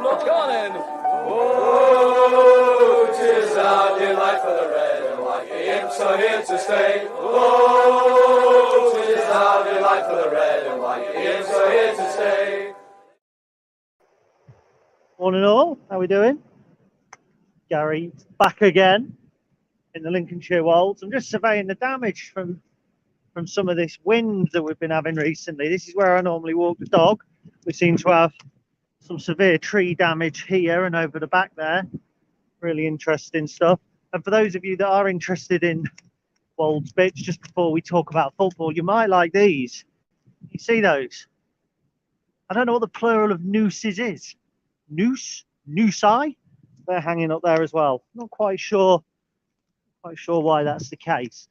Look on in. Oh, 'tis our delight for the red and white. The imps are here to stay. Oh, 'tis our delight for the red and white. The imps are here to stay. Morning all, how are we doing? Gary back again in the Lincolnshire Wolds. I'm just surveying the damage from some of this wind that we've been having recently. This is where I normally walk the dog. We seem to have some severe tree damage here and over the back there. Really interesting stuff. And for those of you that are interested in Wolds bits, just before we talk about football, you might like these. You see those? I don't know what the plural of nooses is. Noose? Noosei? They're hanging up there as well. Not quite sure why that's the case.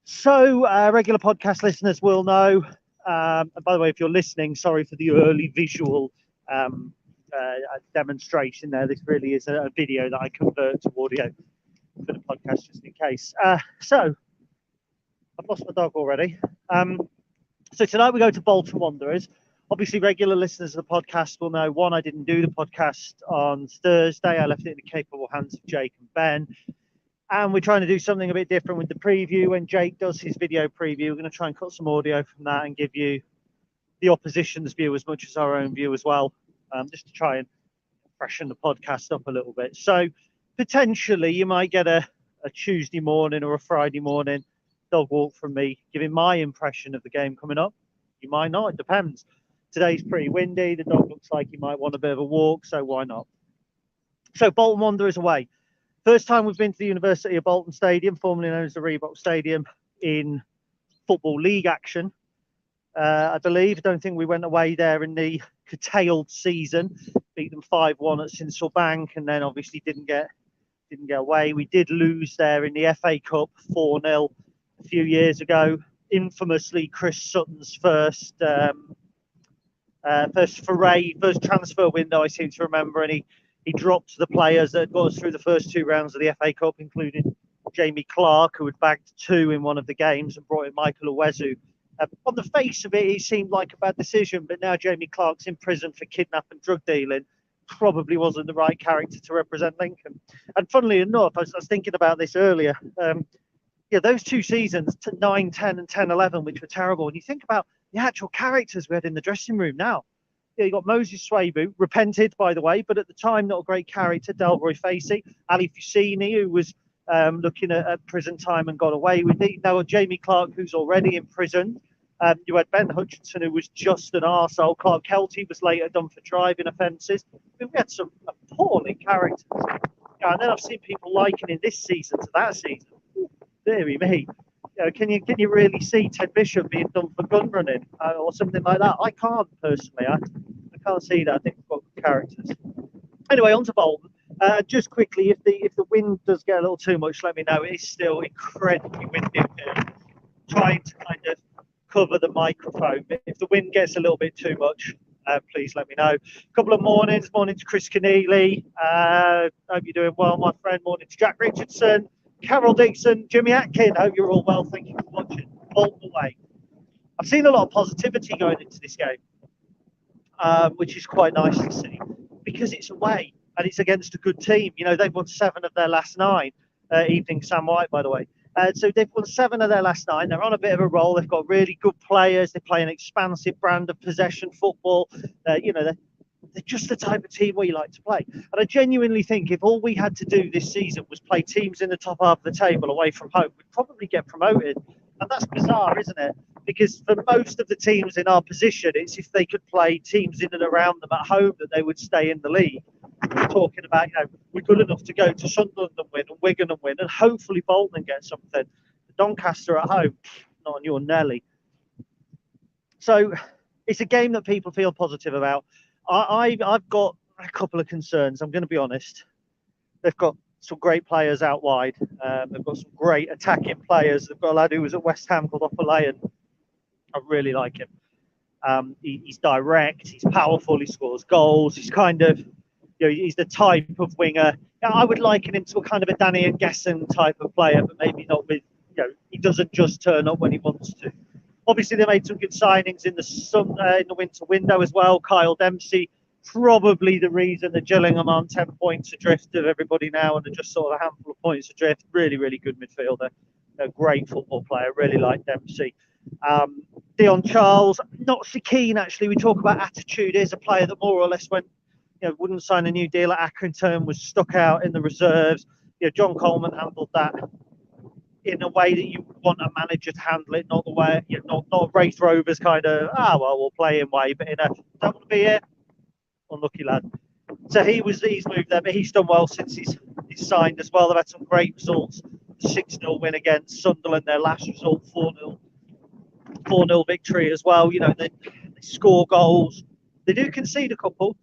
So regular podcast listeners will know, and by the way, if you're listening, sorry for the early visual demonstration there. This really is a video that I convert to audio for the podcast just in case. So I've lost my dog already. So tonight we go to Bolton Wanderers. Obviously, regular listeners of the podcast will know, one, I didn't do the podcast on Thursday. I left it in the capable hands of Jake and Ben. And we're trying to do something a bit different with the preview. When Jake does his video preview, we're going to try and cut some audio from that and give you the opposition's view as much as our own view as well, just to try and freshen the podcast up a little bit. So potentially you might get a Tuesday morning or a Friday morning dog walk from me, giving my impression of the game coming up. You might not, it depends. Today's pretty windy. The dog looks like he might want a bit of a walk, so why not? So Bolton Wanderers away. First time we've been to the University of Bolton Stadium, formerly known as the Reebok Stadium, in Football League action. I believe. I don't think we went away there in the curtailed season. Beat them 5-1 at Sinsel Bank, and then obviously didn't get away. We did lose there in the FA Cup 4-0 a few years ago. Infamously, Chris Sutton's first transfer window, I seem to remember, and he dropped the players that got us through the first two rounds of the FA Cup, including Jamie Clark, who had bagged 2 in one of the games, and brought in Michael Owezu. On the face of it, it seemed like a bad decision, but now Jamie Clark's in prison for kidnapping and drug dealing. Probably wasn't the right character to represent Lincoln. And funnily enough, I was thinking about this earlier. Those 2 seasons, 9-10 and 10-11, which were terrible. And you think about the actual characters we had in the dressing room now. You got Moses Swabu, repented, by the way, but at the time, not a great character. Delroy Facey, Ali Fusini, who was looking at prison time and got away with it. Now, Jamie Clark, who's already in prison. You had Ben Hutchinson, who was just an arsehole. Clark Kelty was later done for driving offences. We had some appalling characters. And then I've seen people likening this season to that season. Deary me. Can you really see Ted Bishop being done for gun running or something like that? I can't personally. I can't see that. I think we've got good characters. Anyway, on to Bolton. Just quickly, if the wind does get a little too much, let me know. It is still incredibly windy here. Trying to kind of cover the microphone. But if the wind gets a little bit too much, please let me know. A couple of mornings. Morning to Chris Keneally. Hope you're doing well, my friend. Morning to Jack Richardson, Carol Dixon, Jimmy Atkin. Hope you're all well. Thank you for watching. Bolton away. I've seen a lot of positivity going into this game, which is quite nice to see, because it's away and it's against a good team. You know, they've won 7 of their last 9. Evening, Sam White, by the way. So they've won 7 of their last 9. They're on a bit of a roll. They've got really good players. They play an expansive brand of possession football. They're just the type of team where you like to play. And I genuinely think if all we had to do this season was play teams in the top half of the table away from home, we'd probably get promoted. And that's bizarre, isn't it? Because for most of the teams in our position, it's if they could play teams in and around them at home that they would stay in the league. We're talking about, we're good enough to go to Sunderland and win, and Wigan and win, and hopefully Bolton and get something. Doncaster at home, not on your Nelly. So it's a game that people feel positive about. I've got a couple of concerns, I'm going to be honest. They've got some great players out wide. They've got some great attacking players. They've got a lad who was at West Ham called Offalayan. I really like him. He's direct, he's powerful, he scores goals. He's kind of, he's the type of winger. I would liken him to a kind of a Danny and Gesson type of player, but maybe not with, he doesn't just turn up when he wants to. Obviously, they made some good signings in the winter window as well. Kyle Dempsey probably the reason that Gillingham are 10 points adrift of everybody now and are just sort of a handful of points adrift. Really, really good midfielder. A great football player. Really like Dempsey. Dion Charles, not so keen actually. We talk about attitude. Here's a player that more or less went, wouldn't sign a new deal at Accrington, was stuck out in the reserves. John Coleman handled that in a way that you would want a manager to handle it, not the way, not Wraith Rovers kind of, we'll play him way, but in a, don't want to be here, unlucky lad. So he's moved there, but he's done well since he's signed as well. They've had some great results. 6-0 win against Sunderland, their last result, 4-0 victory as well. They score goals. They do concede a couple.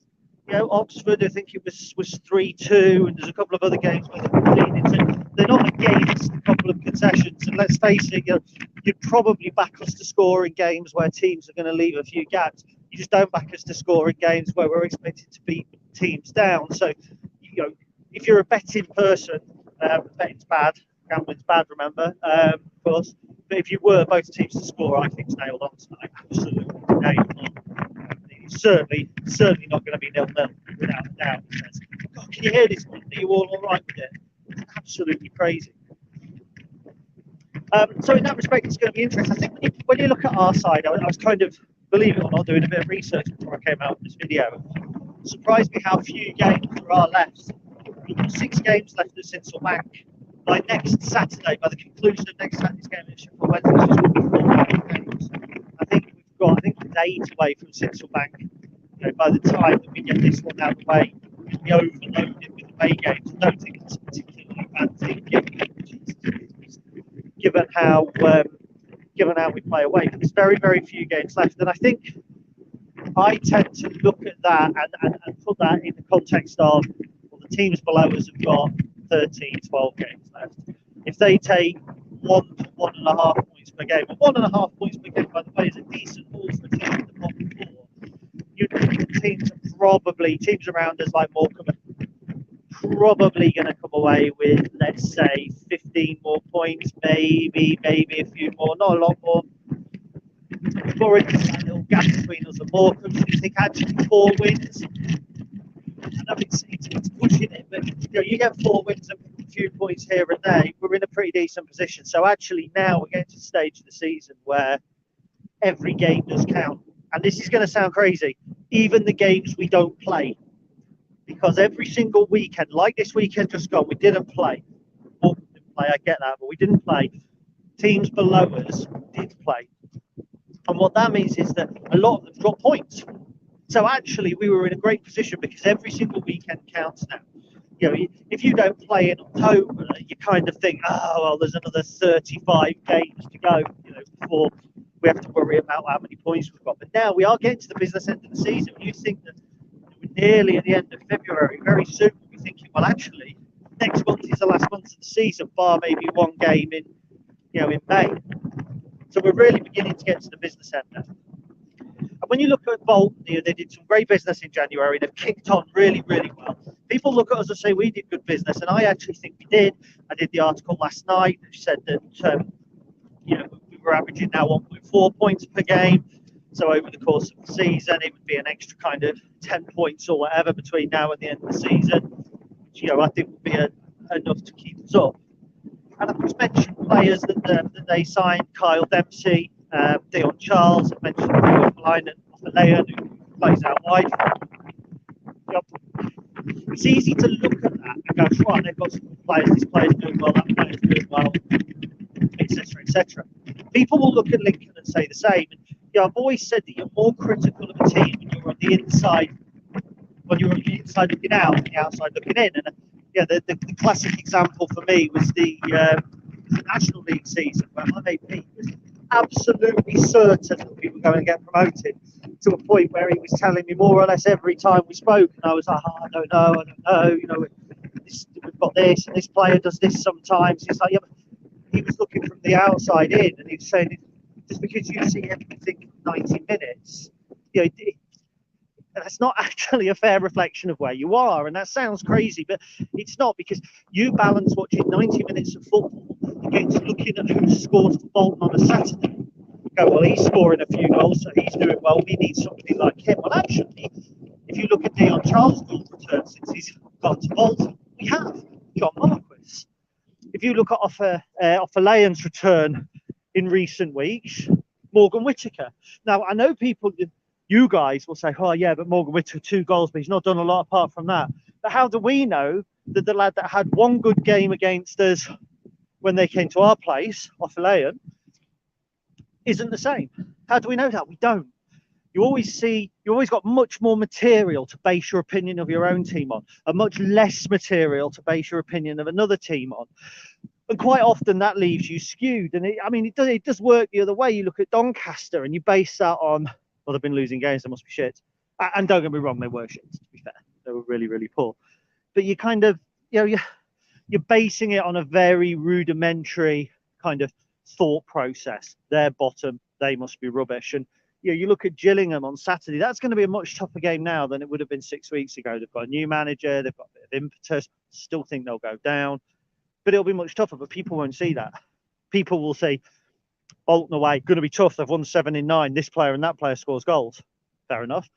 Oxford, I think it was 3-2, and there's a couple of other games where they conceded. So they're not against a couple of concessions. And let's face it, you'd probably back us to score in games where teams are going to leave a few gaps. You just don't back us to score in games where we're expected to beat teams down. So, if you're a betting person, betting's bad, gambling's bad, remember, of course. But if you were both teams to score, I think it's nailed on tonight. Absolutely nailed on. It's certainly not going to be 0-0 without a doubt. God, can you hear this one? Are you all right with it? It's absolutely crazy. So in that respect, it's going to be interesting. I think when you look at our side, I was kind of, believe it or not, doing a bit of research before I came out with this video. It surprised me how few games there are left. We've got 6 games left at Sincil Bank. By next Saturday, by the conclusion of next Saturday's game at Sheffield Wednesday, it's just going to be 4 games. I think we're 8 away from Sincil Bank. By the time that we get this one out of the way, we'll be overloaded with away games. I don't think it's a particularly bad thing given how we play away. There's very, very few games left, and I think I tend to look at that and put that in the context of, well, the teams below us have got 13, 12 games left. If they take 1 to 1.5 points per game, and 1.5 points per game, by the way, is a decent haul for a team in the bottom 4. You'd think teams around us like Morecambe are probably going to come away with, let's say, 15 more points, maybe a few more, not a lot more. More interesting, a little gap between us and Morecambe. So you think actually 4 wins? I know it's pushing it, but you get 4 wins and a few points here and there, we're in a pretty decent position. So actually now we're getting to the stage of the season where every game does count. And this is going to sound crazy, even the games we don't play. Because every single weekend, like this weekend just gone, we didn't play. I get that, but we didn't play. Teams below us did play. And what that means is that a lot of them dropped points. So actually, we were in a great position because every single weekend counts now. If you don't play in October, you kind of think, there's another 35 games to go, before we have to worry about how many points we've got. But now we are getting to the business end of the season. You think that we're nearly at the end of February. Very soon we'll be thinking, well, actually, next month is the last month of the season, bar maybe 1 game in May. So we're really beginning to get to the business end now. And when you look at Bolton, they did some great business in January. They've kicked on really, really well. People look at us and say we did good business, and I actually think we did. I did the article last night that said that we were averaging now 1.4 points per game. So over the course of the season, it would be an extra kind of 10 points or whatever between now and the end of the season, which I think would be enough to keep us up. And I've just mentioned players that they signed: Kyle Dempsey, Dion Charles. I mentioned Leon, who plays out wide. It's easy to look at that and go, right, they've got some good players, this player's doing well, that player's doing well, etc., etc. People will look at Lincoln and say the same. I've always said that you're more critical of a team when you're on the inside, looking out, and the outside looking in. And the classic example for me was the National League season, where my mate was absolutely certain that we were going to get promoted, to a point where he was telling me more or less every time we spoke, and I was like, I don't know, we've got this, and this player does this sometimes. It's like, he was looking from the outside in, and he was saying, just because you see everything in 90 minutes, that's not actually a fair reflection of where you are. And that sounds crazy, but it's not, because you balance watching 90 minutes of football against looking at who scores for Bolton on a Saturday. Go, well, he's scoring a few goals, so he's doing well. We need somebody like him. Well, actually, If you look at Dion Charles' goal return since he's gone to Bolton, we have John Marquis. If you look at Offalayon's return in recent weeks, Morgan Whittaker. Now, I know you guys will say, oh yeah, but Morgan Whittaker 2 goals, but he's not done a lot apart from that. But how do we know that the lad that had 1 good game against us when they came to our place, Offalayon, isn't the same? How do we know that? We don't. You always got much more material to base your opinion of your own team on, and much less material to base your opinion of another team on. And quite often that leaves you skewed. And it does work the other way. You look at Doncaster and you base that on, well, they've been losing games, they must be shit. And don't get me wrong, they were shit, to be fair. They were really, really poor. But you kind of, you're basing it on a very rudimentary kind of thought process. They're bottom, they must be rubbish. And you look at Gillingham on Saturday, that's going to be a much tougher game now than it would have been 6 weeks ago. They've got a new manager, they've got a bit of impetus, still think they'll go down. But it'll be much tougher, but people won't see that. People will say, Bolton away, going to be tough. They've won 7 in 9. This player and that player scores goals. Fair enough.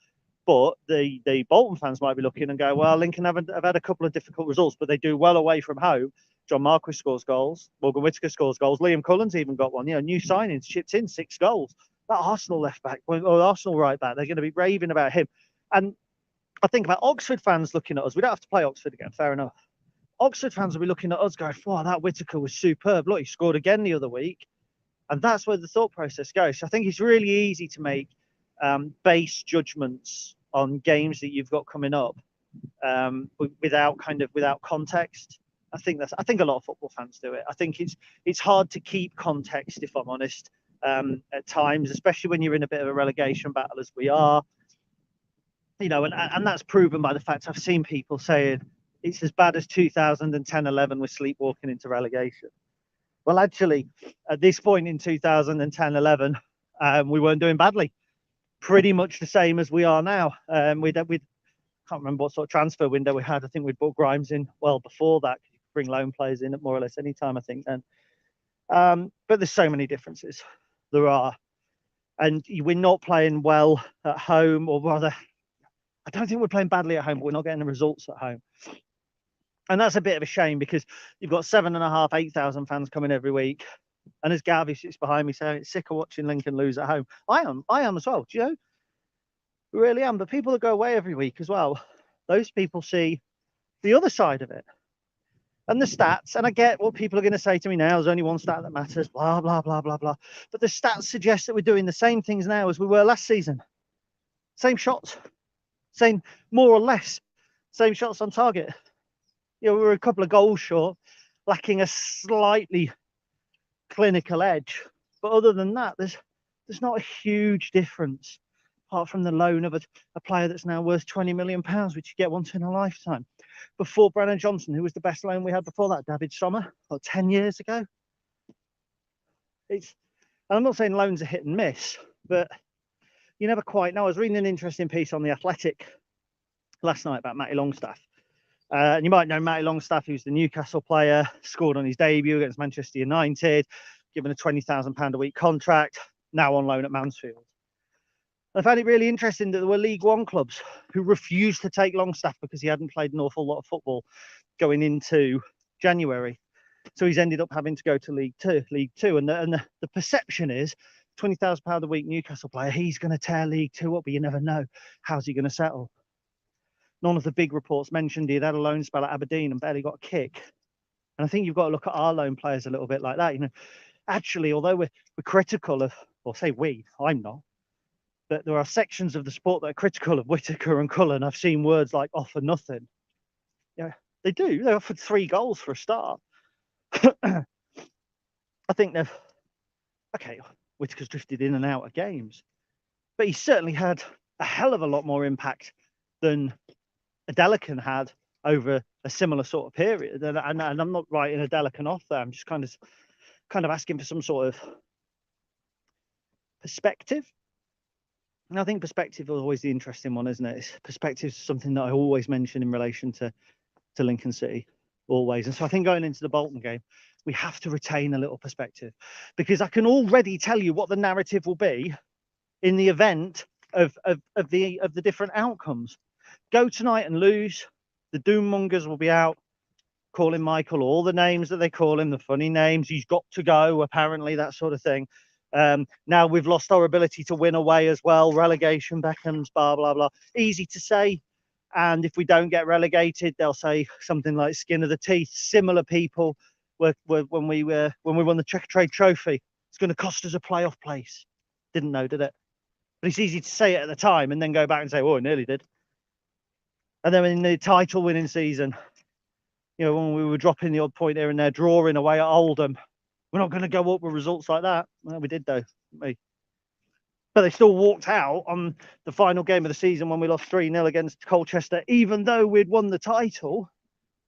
But the Bolton fans might be looking and go, well, Lincoln have had a couple of difficult results, but they do well away from home. John Marquis scores goals. Morgan Whittaker scores goals. Liam Cullen's even got one. New signings, chipped in 6 goals. That Arsenal left back, or Arsenal right back, they're going to be raving about him. And I think about Oxford fans looking at us. We don't have to play Oxford again, fair enough. Oxford fans will be looking at us going, wow, that Whittaker was superb. Look, he scored again the other week. And that's where the thought process goes. So I think it's really easy to make base judgments on games that you've got coming up without context. I think a lot of football fans do it. I think it's hard to keep context, if I'm honest, at times, especially when you're in a bit of a relegation battle as we are. And that's proven by the fact I've seen people saying it's as bad as 2010-11 with sleepwalking into relegation. Well, actually, at this point in 2010-11, we weren't doing badly. Pretty much the same as we are now. We can't remember what sort of transfer window we had. I think we'd brought Grimes in well before that. You could bring loan players in at more or less any time, I think, then. But there's so many differences. There are. And we're not playing well at home, or rather, I don't think we're playing badly at home, but we're not getting the results at home. And that's a bit of a shame, because you've got 7,500, 8,000 fans coming every week. And as Gavi sits behind me saying, it's sick of watching Lincoln lose at home. I am as well, do you know? I really am. But people that go away every week as well, those people see the other side of it. And the stats, and I get what people are going to say to me now, there's only one stat that matters, blah, blah, blah, blah, blah. But the stats suggest that we're doing the same things now as we were last season. Same shots, same, more or less, same shots on target. We were a couple of goals short, lacking a slightly clinical edge. But other than that, there's not a huge difference, apart from the loan of a player that's now worth £20 million, which you get once in a lifetime. Before Brennan Johnson, who was the best loan we had before that, David Sommer, 10 years ago. And I'm not saying loans are hit and miss, but you never quite know. I was reading an interesting piece on The Athletic last night about Matty Longstaff. And you might know Matty Longstaff, who's the Newcastle player, scored on his debut against Manchester United, given a £20,000 a week contract, now on loan at Mansfield. I found it really interesting that there were League One clubs who refused to take Longstaff because he hadn't played an awful lot of football going into January. So he's ended up having to go to League Two. And the perception is £20,000 a week Newcastle player, he's going to tear League Two up, but you never know. How's he going to settle? None of the big reports mentioned he'd had a loan spell at Aberdeen and barely got a kick. And I think you've got to look at our loan players a little bit like that. Actually, although we're critical of, or say we, I'm not, but there are sections of the sport that are critical of Whittaker and Cullen. I've seen words like offer nothing. They do. They offered 3 goals for a start. I think Whittaker's drifted in and out of games, but he certainly had a hell of a lot more impact than Adelican had over a similar sort of period. And I'm not writing Adelican off there. I'm just kind of asking for some sort of perspective. And I think perspective is always the interesting one, isn't it? Perspective is something that I always mention in relation to Lincoln City, always. And so I think going into the Bolton game, we have to retain a little perspective, because I can already tell you what the narrative will be in the event of the different outcomes. go tonight and lose, the doom mongers will be out calling Michael all the names that they call him, the funny names. He's got to go, apparently, that sort of thing. Now we've lost our ability to win away as well. Relegation beckons, blah, blah, blah. Easy to say. And if we don't get relegated, they'll say something like skin of the teeth. Similar people when we won the Trade Trophy. It's going to cost us a playoff place. Didn't know, did it? But it's easy to say it at the time and then go back and say, oh, it nearly did. And then in the title winning season, you know, when we were dropping the odd point here and there, drawing away at Oldham, we're not going to go up with results like that. Well, we did, though. But they still walked out on the final game of the season when we lost 3-0 against Colchester. Even though we'd won the title,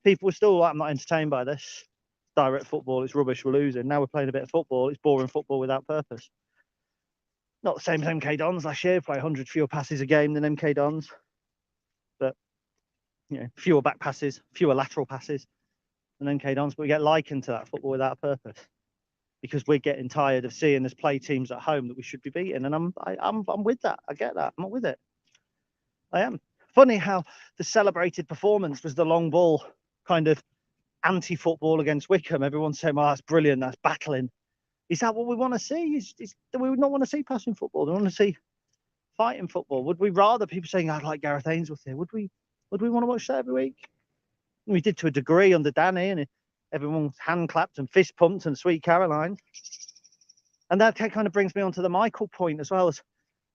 people were still like, I'm not entertained by this. Direct football, it's rubbish, we're losing. Now we're playing a bit of football, it's boring football without purpose. Not the same as MK Dons last year, play 100 fewer passes a game than MK Dons. But, you know, fewer back passes, fewer lateral passes than MK Dons. But we get likened to that football without a purpose because we're getting tired of seeing us play teams at home that we should be beating. And I'm with that. I get that. I'm not with it. I am. Funny how the celebrated performance was the long ball kind of anti-football against Wickham. Everyone's saying, oh, that's brilliant, that's battling. Is that what we want to see? We would not want to see passing football. We want to see fighting football. Would we rather people saying, I'd like Gareth Ainsworth here? Would we want to watch that every week? We did to a degree under Danny, and everyone hand clapped and fist pumped and Sweet Caroline. And that kind of brings me on to the Michael point as well. As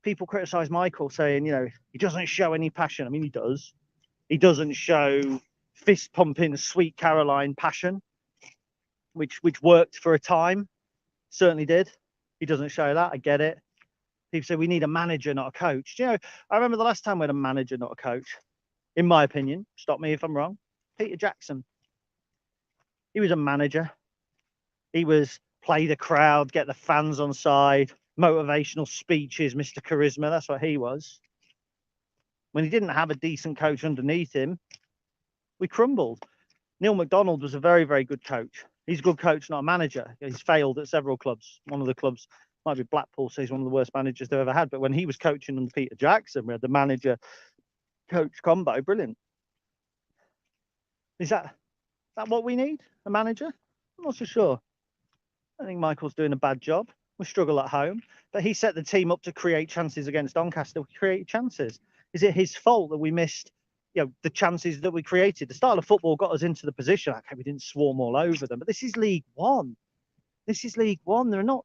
people criticise Michael, saying, you know, he doesn't show any passion. I mean, he does. He doesn't show fist pumping Sweet Caroline passion, which worked for a time. Certainly did. He doesn't show that. I get it. People say we need a manager, not a coach. You know, I remember the last time we had a manager, not a coach. In my opinion, stop me if I'm wrong, Peter Jackson. He was a manager. He was play the crowd, get the fans on side, motivational speeches, Mr. Charisma. That's what he was. When he didn't have a decent coach underneath him, we crumbled. Neil McDonald was a very, very good coach. He's a good coach, not a manager. He's failed at several clubs. One of the clubs might be Blackpool, so he's one of the worst managers they've ever had. But when he was coaching under Peter Jackson, we had the manager-coach combo. Brilliant. Is that what we need? A manager? I'm not so sure. I think Michael's doing a bad job. We struggle at home. But he set the team up to create chances against Doncaster. We created chances. Is it his fault that we missed, you know, the chances that we created? The style of football got us into the position. Okay, we didn't swarm all over them, but this is League One. This is League One. They're not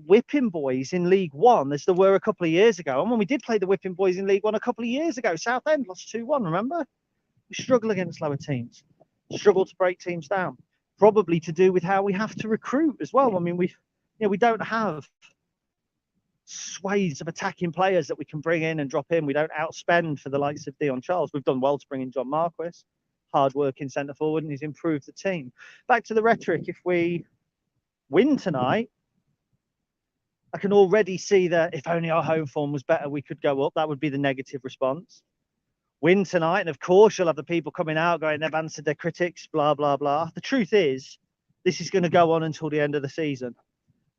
whipping boys in League One as there were a couple of years ago. And when we did play the whipping boys in League One a couple of years ago, Southend lost 2-1, remember? We struggle against lower teams. Struggle to break teams down. Probably to do with how we have to recruit as well. I mean, we don't have swathes of attacking players that we can bring in and drop in. We don't outspend for the likes of Dion Charles. We've done well to bring in John Marquis, hard-working centre forward, and he's improved the team. Back to the rhetoric. If we win tonight, I can already see that if only our home form was better, we could go up. That would be the negative response. Win tonight, and of course you'll have the people coming out going, they've answered their critics, blah, blah, blah. The truth is, this is going to go on until the end of the season.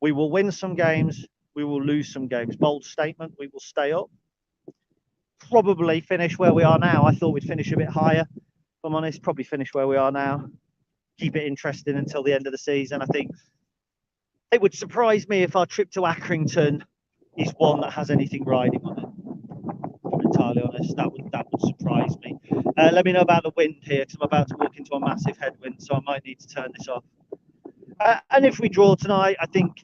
We will win some games. We will lose some games. Bold statement, we will stay up. Probably finish where we are now. I thought we'd finish a bit higher, if I'm honest. Probably finish where we are now. Keep it interesting until the end of the season. I think it would surprise me if our trip to Accrington is one that has anything riding on it. If I'm entirely honest, that would surprise me. Let me know about the wind here, because I'm about to walk into a massive headwind, so I might need to turn this off. And if we draw tonight, I think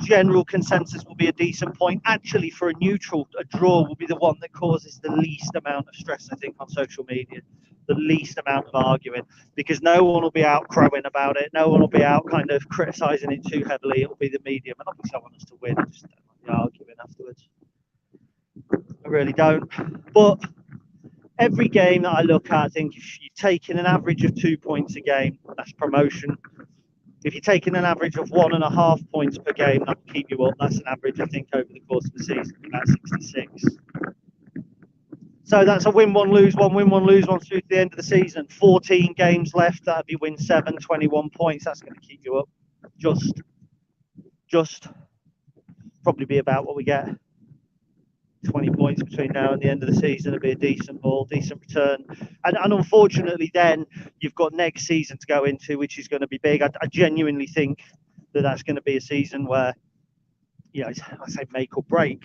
general consensus will be a decent point. Actually, for a neutral, a draw will be the one that causes the least amount of stress, I think, on social media. The least amount of arguing, because no one will be out crowing about it. No one will be out kind of criticising it too heavily. It'll be the medium. And obviously, I want us to win. I just don't like the arguing afterwards. I really don't. But every game that I look at, I think if you're taking an average of 2 points a game, that's promotion. If you're taking an average of 1.5 points per game, that will keep you up. That's an average, I think, over the course of the season, about 66. So that's a win one, lose one, win one, lose one through to the end of the season. 14 games left. That'd be win 7, 21 points. That's going to keep you up. Just probably be about what we get. 20 points between now and the end of the season. It'll be a decent haul, decent return. And unfortunately, then you've got next season to go into, which is going to be big. I genuinely think that that's going to be a season where, I say make or break,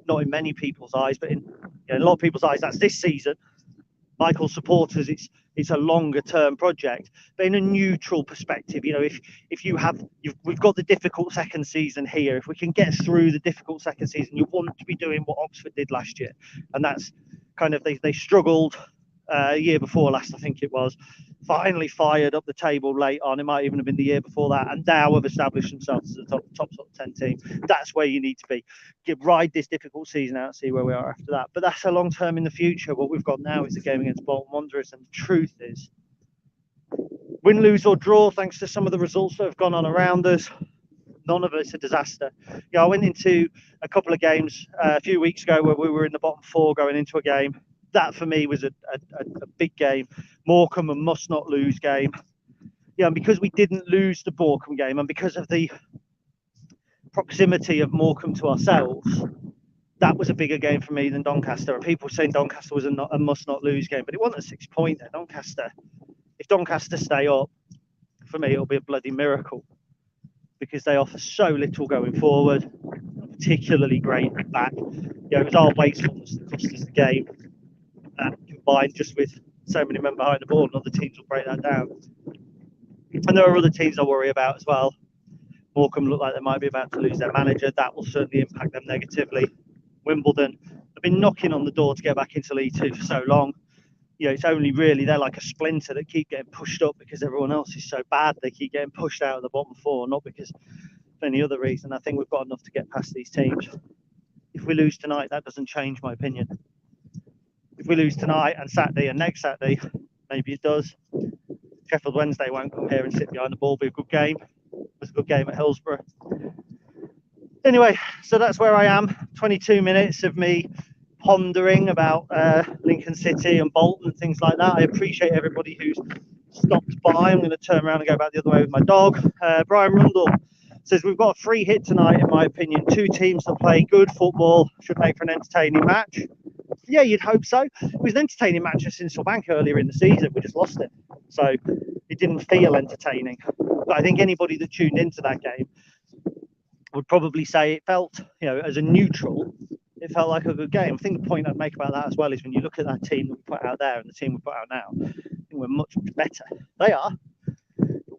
not in many people's eyes, but in a lot of people's eyes, that's this season. Michael's supporters, it's a longer term project, but in a neutral perspective, we've got the difficult second season here. If we can get through the difficult second season, you want to be doing what Oxford did last year, and that's kind of they struggled a year before last, I think it was. Finally fired up the table late on. It might even have been the year before that, and now have established themselves as a top sort of 10 team. That's where you need to be. Ride this difficult season out and see where we are after that. But that's a long term in the future. What we've got now is a game against Bolton Wanderers, and the truth is, win, lose or draw, thanks to some of the results that have gone on around us, none of it's a disaster. I went into a couple of games a few weeks ago where we were in the bottom four going into a game. That for me was a big game. Morecambe, a must not lose game. And because we didn't lose the Morecambe game, and because of the proximity of Morecambe to ourselves, that was a bigger game for me than Doncaster. And people saying Doncaster was a must not lose game, but it wasn't a 6 pointer. If Doncaster stay up, for me it'll be a bloody miracle, because they offer so little going forward, particularly great at back. It was our wastefulness that cost us the game. Combined just with so many men behind the ball, and other teams will break that down. And there are other teams I worry about as well. Morecambe look like they might be about to lose their manager. That will certainly impact them negatively. Wimbledon have been knocking on the door to get back into League Two for so long. It's only really they're like a splinter that keep getting pushed up because everyone else is so bad. They keep getting pushed out of the bottom four, not because of any other reason. I think we've got enough to get past these teams. If we lose tonight, that doesn't change my opinion. If we lose tonight and Saturday and next Saturday, maybe it does. Sheffield Wednesday won't come here and sit behind the ball. It'll be a good game. It was a good game at Hillsborough. Anyway, so that's where I am. 22 minutes of me pondering about Lincoln City and Bolton and things like that. I appreciate everybody who's stopped by. I'm going to turn around and go back the other way with my dog. Brian Rundle says, we've got a free hit tonight, in my opinion. Two teams that play good football, should make for an entertaining match. Yeah, you'd hope so. It was an entertaining match at Sinsel earlier in the season. We just lost it. So it didn't feel entertaining. But I think anybody that tuned into that game would probably say it felt, as a neutral, it felt like a good game. I think the point I'd make about that as well is when you look at that team that we put out there and the team we put out now, I think we're much, much better. They are.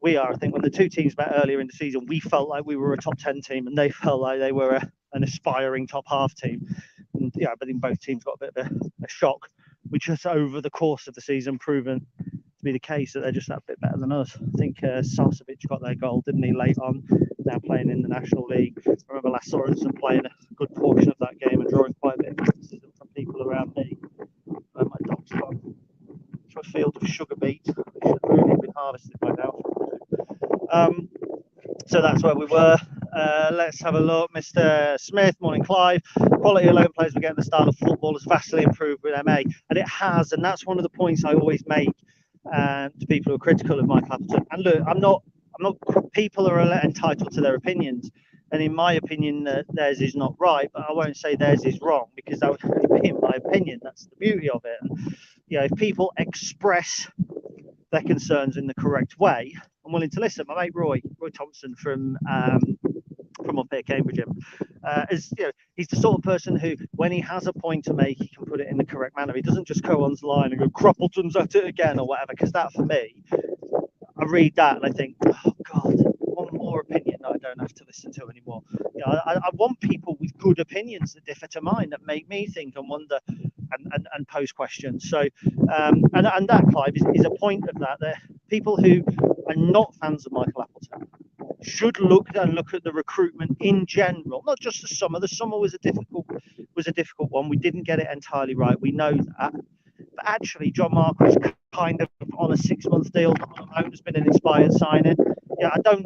We are. I think when the two teams met earlier in the season, we felt like we were a top 10 team and they felt like they were an aspiring top half team. And I think both teams got a bit of a shock, which has over the course of the season proven to be the case, that they're just that bit better than us. I think Sarcevic got their goal, didn't he, late on, now playing in the National League. I remember last Sorensen playing a good portion of that game and drawing quite a bit of criticism from people around me. My dog's gone to a field of sugar beet. It should really have been harvested by now. So that's where we were. Let's have a look. Mr. Smith, morning Clive. Quality alone players will get the style of football has vastly improved with MA, and it has, and that's one of the points I always make to people who are critical of Michael Appleton. And look, I'm not. People are entitled to their opinions, and in my opinion, theirs is not right. But I won't say theirs is wrong, because that would only be in my opinion. That's the beauty of it. And, if people express their concerns in the correct way, I'm willing to listen. My mate Roy Thompson from up here, Cambridge, he's the sort of person who, when he has a point to make, he can put it in the correct manner. He doesn't just go online and go, Cruppleton's at it again, or whatever, because that, for me, I read that and I think, oh God, one more opinion that I don't have to listen to anymore. I want people with good opinions that differ to mine, that make me think and wonder and pose questions. So, and that, Clive, is a point of that people who are not fans of Michael Appleton should look at the recruitment in general, not just the summer. The summer was a difficult one. We didn't get it entirely right. We know that. But actually, John Mark was kind of on a 6-month deal. Not on loan, has been an inspired signing.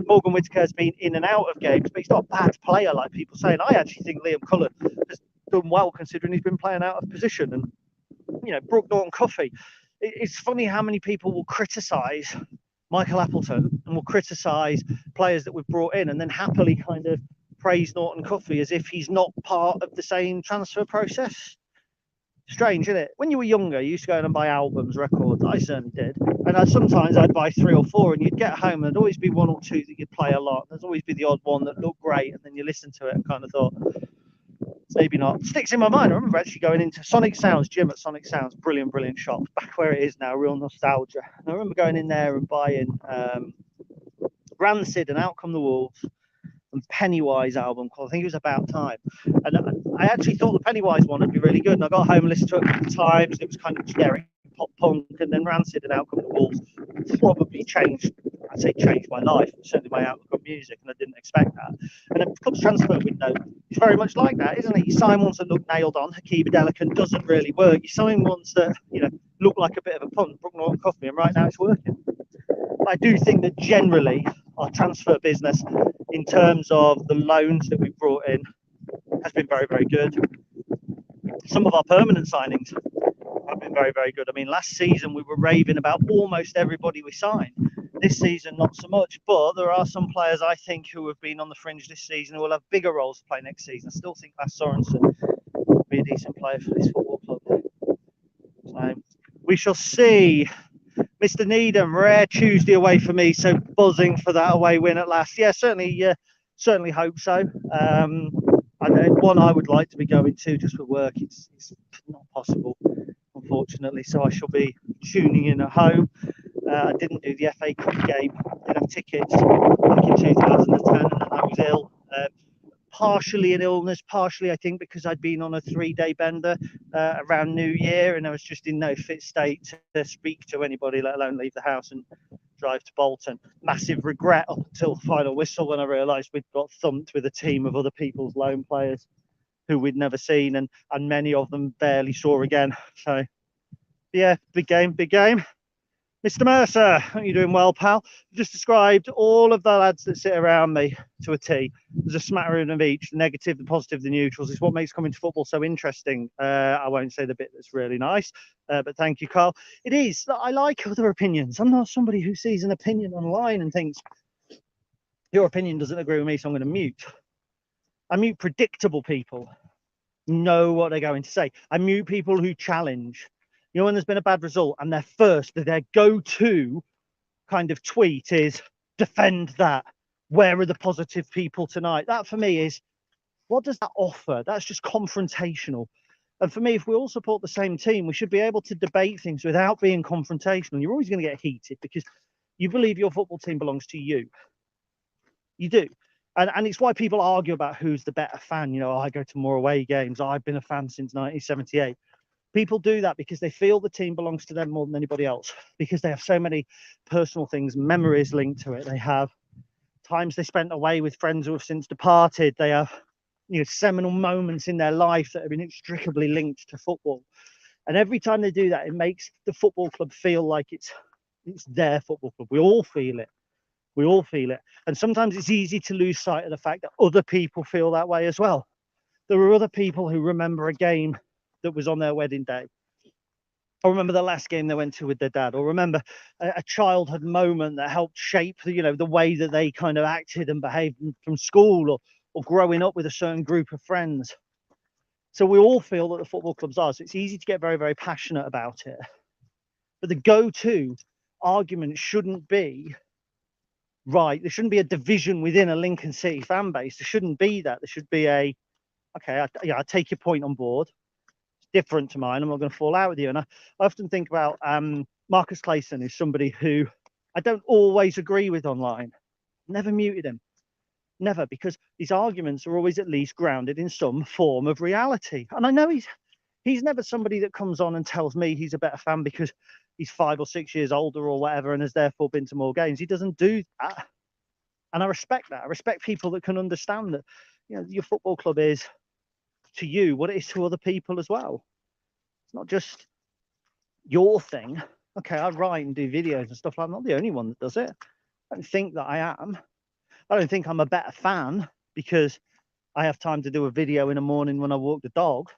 Morgan Whittaker's been in and out of games, but he's not a bad player like people say. And I actually think Liam Cullen has done well, considering he's been playing out of position. And Brooke Norton-Cuffy. It's funny how many people will criticise Michael Appleton and will criticise players that we've brought in, and then happily kind of praise Norton Cuffy as if he's not part of the same transfer process. Strange, isn't it? When you were younger, you used to go and buy albums, records. I certainly did. And sometimes I'd buy 3 or 4, and you'd get home, and there'd always be 1 or 2 that you'd play a lot. There's always be the odd one that looked great, and then you listen to it and kind of thought, maybe not. Sticks in my mind. I remember actually going into Sonic Sounds, gym at Sonic Sounds, brilliant shop, back where it is now, real nostalgia. And I remember going in there and buying Rancid and Out Come the Wolves and Pennywise album called, I think it was About Time. And I actually thought the Pennywise one would be really good. And I got home and listened to it a couple of times. It was kind of generic pop punk. And then Rancid and Out Come the Wolves probably changed my life, certainly my outlook on music, and I didn't expect that. And a club's transfer window is very much like that, isn't it? You sign ones that look nailed on, Hakeem Delican doesn't really work. You sign ones that, look like a bit of a punt, Brook Norton Cuffy, and right now it's working. But I do think that generally our transfer business, in terms of the loans that we've brought in, has been very, very good. Some of our permanent signings have been very, very good. I mean, last season we were raving about almost everybody we signed. This season, not so much, but there are some players I think who have been on the fringe this season who will have bigger roles to play next season. I still think Lasse Sorensen will be a decent player for this football club. So we shall see. Mr. Needham, rare Tuesday away for me, so buzzing for that away win at last. Yeah, certainly hope so. And one I would like to be going to just for work. It's not possible, unfortunately, so I shall be tuning in at home. I didn't do the FA Cup game. I did have tickets back in 2010, and then I was ill. Partially an illness, partially I think because I'd been on a 3-day bender around New Year, and I was just in no fit state to speak to anybody, let alone leave the house and drive to Bolton. Massive regret up until the final whistle when I realised we'd got thumped with a team of other people's loan players who we'd never seen, and many of them barely saw again. So yeah, big game. Mr. Mercer, are you doing well, pal? You just described all of the lads that sit around me to a T. There's a smattering of each, the negative, the positive, the neutrals. It's what makes coming to football so interesting. I won't say the bit that's really nice, but thank you, Carl. It is. I like other opinions. I'm not somebody who sees an opinion online and thinks, your opinion doesn't agree with me, so I'm going to mute. I mute predictable people, know what they're going to say. I mute people who challenge. When there's been a bad result and their go-to kind of tweet is defend that. Where are the positive people tonight? That for me is, what does that offer? That's just confrontational. And for me, if we all support the same team, we should be able to debate things without being confrontational. You're always going to get heated because you believe your football team belongs to you. You do. And it's why people argue about who's the better fan. I go to more away games. I've been a fan since 1978. People do that because they feel the team belongs to them more than anybody else, because they have so many personal things, memories linked to it. They have times they spent away with friends who have since departed. They have, seminal moments in their life that have inextricably linked to football. And every time they do that, it makes the football club feel like it's their football club. We all feel it. And sometimes it's easy to lose sight of the fact that other people feel that way as well. There are other people who remember a game that was on their wedding day, or remember the last game they went to with their dad, or remember a childhood moment that helped shape the way that they kind of acted and behaved from school, or growing up with a certain group of friends. So we all feel that the football club's ours. So it's easy to get very, very passionate about it, but the go-to argument shouldn't be right. There shouldn't be a division within a Lincoln City fan base. There shouldn't be that. There should be I take your point on board. Different to mine. I'm not going to fall out with you. And I often think about Marcus Clayson, who's somebody who I don't always agree with online. Never muted him. Never, because these arguments are always at least grounded in some form of reality. And I know he's never somebody that comes on and tells me he's a better fan because he's 5 or 6 years older or whatever and has therefore been to more games. He doesn't do that. And I respect that. I respect people that can understand that, your football club is to you what it is to other people as well. It's not just your thing. Okay, I write and do videos and stuff. I'm not the only one that does it. I don't think that I am. I don't think I'm a better fan because I have time to do a video in the morning when I walk the dog,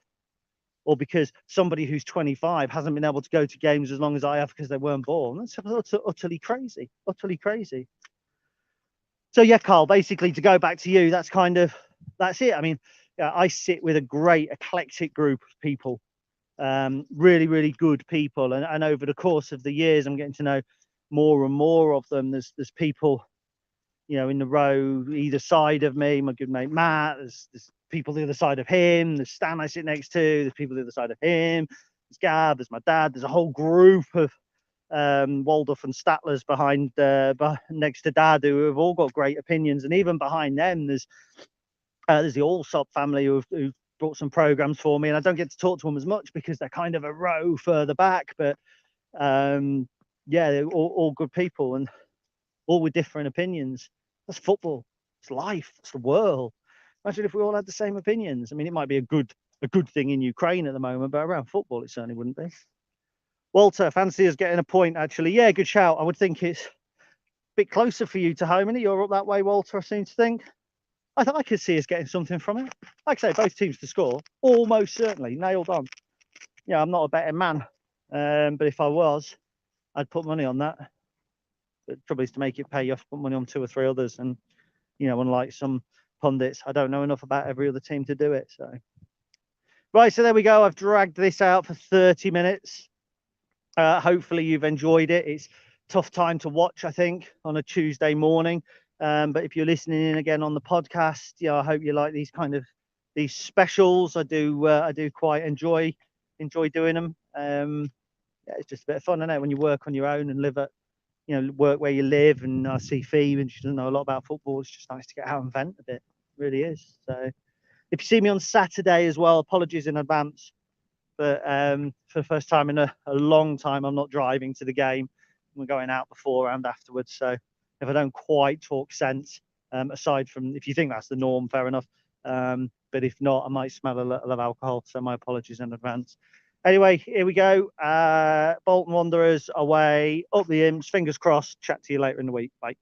or because somebody who's 25 hasn't been able to go to games as long as I have because they weren't born. That's utterly crazy. So yeah, Carl, basically to go back to you, that's kind of that's it. I mean, I sit with a great eclectic group of people, really, really good people. And over the course of the years, I'm getting to know more and more of them. There's people, you know, in the row either side of me, my good mate Matt, there's people the other side of him, there's Stan I sit next to, there's people the other side of him, there's Gav, there's my dad, there's a whole group of Waldorf and Statlers behind next to Dad, who have all got great opinions. And even behind them, there's the Allsop family who brought some programs for me, and I don't get to talk to them as much because they're kind of a row further back, but yeah, they're all good people and all with different opinions. That's football, it's life, it's the world. Imagine if we all had the same opinions. I mean, it might be a good thing in Ukraine at the moment, but around football it certainly wouldn't be. Walter, fancy us getting a point, actually. Yeah, good shout. I would think it's a bit closer for you to home, isn't it? You're up that way, Walter, I seem to think. I thought I could see us getting something from it. Like I say, both teams to score, almost certainly, nailed on. Yeah, I'm not a betting man, but if I was, I'd put money on that. The trouble is to make it pay, you have to put money on 2 or 3 others. And, you know, unlike some pundits, I don't know enough about every other team to do it. So, right, so there we go. I've dragged this out for 30 minutes. Hopefully you've enjoyed it. It's a tough time to watch, I think, on a Tuesday morning. But if you're listening in again on the podcast, I hope you like these specials. I do quite enjoy doing them. Yeah, it's just a bit of fun, isn't it? When you work on your own and live at, work where you live. And I see Phoebe, and she doesn't know a lot about football. It's just nice to get out and vent a bit. It really is. So if you see me on Saturday as well, apologies in advance. But for the first time in a long time, I'm not driving to the game. We're going out before and afterwards. So if I don't quite talk sense, aside from if you think that's the norm, fair enough. But if not, I might smell a little of alcohol. So my apologies in advance. Anyway, here we go. Bolton Wanderers away, up the Imps, fingers crossed. Chat to you later in the week. Bye.